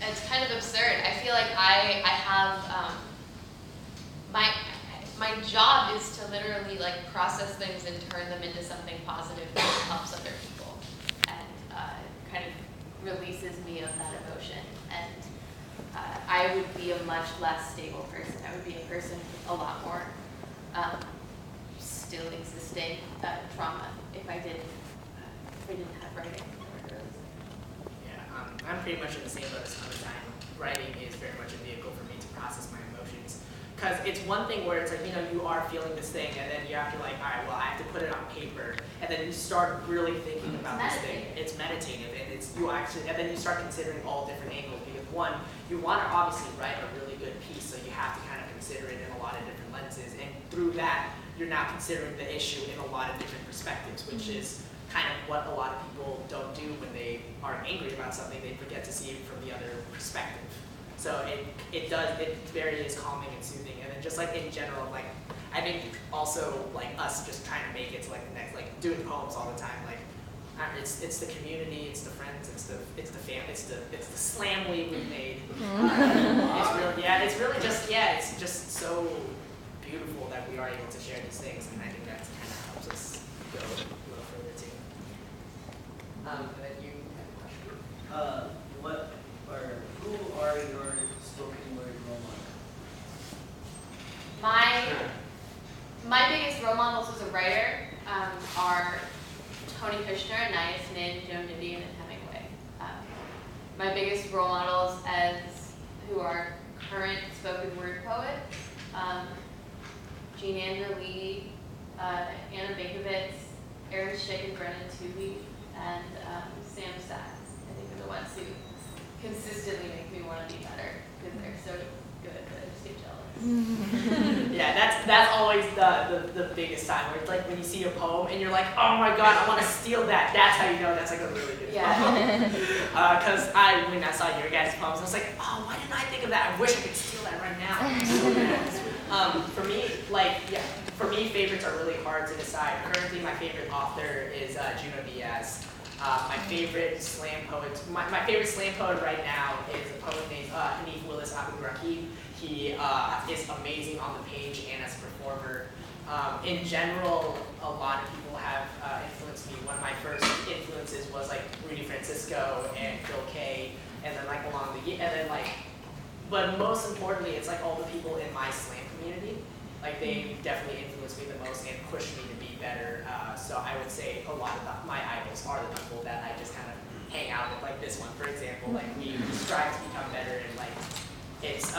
it's kind of absurd. I feel like I have my job is to literally like process things and turn them into something positive that helps other people, and kind of releases me of that emotion. And I would be a much less stable person. I would be a person with a lot more still existing trauma if I didn't have writing. Yeah, I'm pretty much in the same boat as Clementine. Writing is very much a vehicle for me to process my emotions. Because it's one thing where it's like, you are feeling this thing, and then you have to like, all right, well, I have to put it on paper, and then you start really thinking about this thing. It's meditative, and and then you start considering all different angles, because one, you want to obviously write a really good piece, so you have to kind of consider it in a lot of different lenses, and through that, you're now considering the issue in a lot of different perspectives, which is kind of what a lot of people don't do when they are angry about something. They forget to see it from the other perspective. So it very is calming and soothing. And then just like in general, like I think also like us just trying to make it to like the next, like doing poems all the time, like it's the community, it's the friends, it's the family, it's the slam league we've made. It's just so beautiful that we are able to share these things, and I think that kind of helps us go a little further too. And then you had a question. Who are your spoken word role models? My biggest role models as a writer are Tony Kushner, Anais Nin, Joan Didion, and Hemingway. My biggest role models who are current spoken word poets, Jean Andrew Lee, Anna Bakovitz, Erin Schick, and Brennan Toohey, and Sam Sachs. I think are the ones who consistently make me want to be better because they're so good that I just get jealous. Yeah, that's always the biggest sign where it's like when you see a poem and you're like, oh my god, I want to steal that. That's how you know that's like a really good poem. Because when I saw your guys' poems, I was like, oh, why didn't I think of that? I wish I could steal that right now. For me, favorites are really hard to decide. Currently, my favorite author is Junot Diaz. My favorite slam poet right now is a poet named Hanif Willis Abu Rakib. He is amazing on the page and as a performer. In general, a lot of people have influenced me. One of my first influences was like Rudy Francisco and Phil Kay, and then like but most importantly, it's like all the people in my slam community. Like they definitely influenced me the most and pushed me to be better. So I would say a lot of my idols are the people that I just kind of hang out with. Like this one, for example. Like we strive to become better, and like it's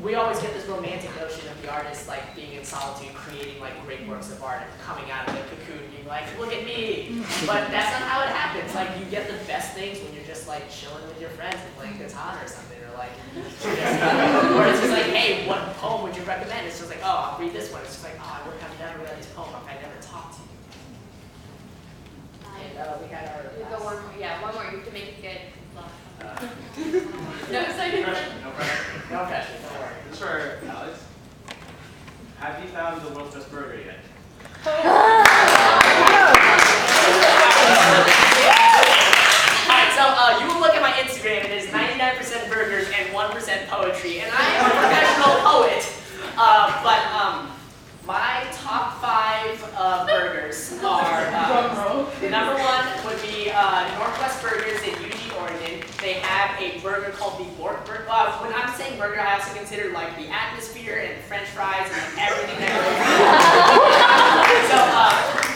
we always get this romantic notion of the artist like being in solitude, creating like great works of art, and coming out of the cocoon, being like, look at me. But that's not how it happens. Like you get the best things when you're just like chilling with your friends and playing guitar or something, or like, or it's just like, hey, what poem would you recommend? It's just like, oh, I'll read this one. It's just like, oh, I would have never read this poem if I never talked to you. And we had our. You go one more. Yeah, one more. You have to make it good. No, sorry. No pressure. No pressure. Don't worry. This is for Alex. Have you found the world's best burger yet? Alright, so you will look at my Instagram. It is 99% burgers and 1% poetry, and I am a professional poet. My top 5 burgers are number 1 would be Northwest Burgers in Eugene, Oregon. They have a burger called the Bork Burger. When I'm saying burger, I also consider like the atmosphere and French fries and like, everything that goes. So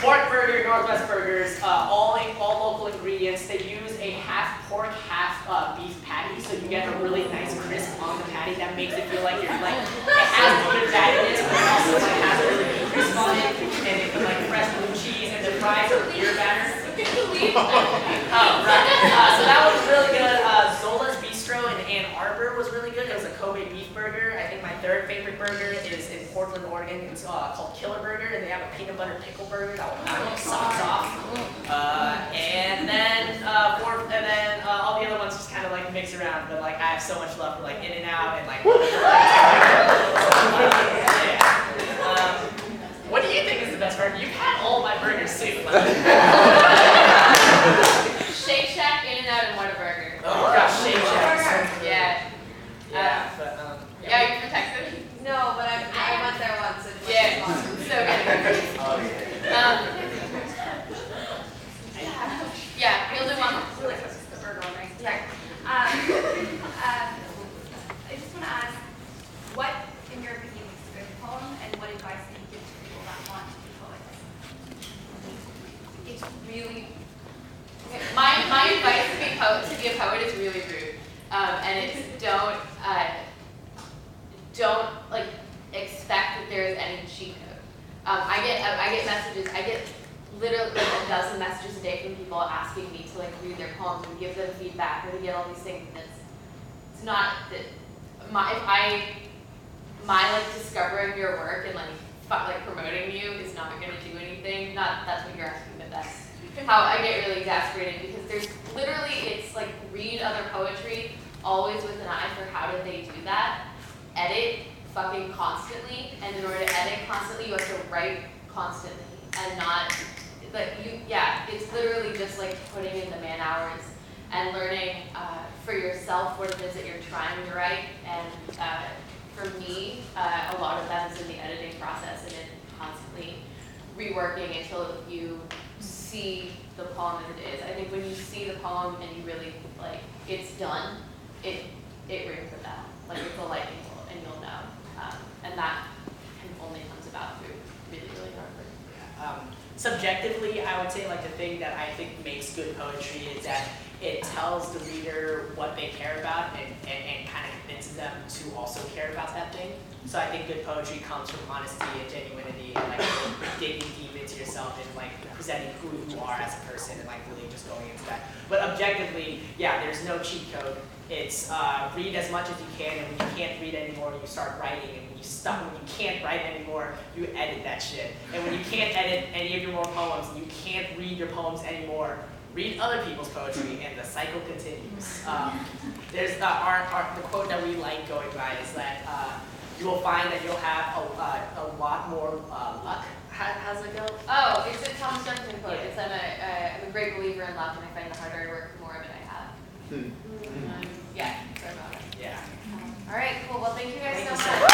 Bork Burger, Northwest Burgers, all local ingredients. They use a half pork, half beef patty, so you get a really nice crisp on the patty that makes it feel like you're like it has a bit of fattiness, but it also like has a really good crisp on it, and it with like fresh blue cheese, and the fries are beer batter. Right. So that was really good. Zola's Bistro in Ann Arbor was really good. It was a Kobe beef burger. I think my 3rd favorite burger is in Portland, Oregon. It's called Killer Burger, and they have a peanut butter pickle burger that will knock socks off. And then all the other ones just kind of like mix around. But like I have so much love for like In-N-Out and like. What do you think is the best burger? You've had all my burgers too. Shake Shack, In-N-Out, and Whataburger. Oh gosh, Shake Shack. Yeah. what, in your opinion, makes a good poem, and what advice do you give to people that want to be poets? It's really, my advice to be a poet is really rude. And it's don't like expect that there is any cheat code. I get messages, I get literally like a dozen messages a day from people asking me to like read their poems and give them feedback or to get all these things. And it's not that my like discovering your work and like promoting you is not going to do anything. Not that's what you're asking, but that's how I get really exasperated, because there's literally, it's like read other poetry always with an eye for how did they do that. Edit fucking constantly, and in order to edit constantly, you have to write constantly, and not like it's literally just like putting in the man hours and learning for yourself what it is that you're trying to write. And for me, a lot of that is in the editing process and in constantly reworking until you see the poem as it is. I think when you see the poem and you really like it's done, it rings a bell. Like it's a lightning bolt, and you'll know. And that only comes about through really, really hard work. Subjectively, I would say like the thing that I think makes good poetry is that it tells the reader what they care about and kind of convinces them to also care about that thing. So I think good poetry comes from honesty and genuinity and like digging deep into yourself and like presenting who you are as a person and like really just going into that. But objectively, yeah, there's no cheat code. It's read as much as you can, and when you can't read anymore, you start writing, and when you can't write anymore, you edit that shit. And when you can't edit any of your more poems, and you can't read your poems anymore, read other people's poetry, and the cycle continues. There's the quote that we like going by is that you will find that you'll have a lot more luck. How's it go? Oh, it's a Thomas Jefferson quote. Yeah. It's I'm a great believer in luck, and I find the harder I work, the more of it I have. Yeah, sorry about it. Yeah. All right, cool. Well, thank you guys Thank so you so much. much.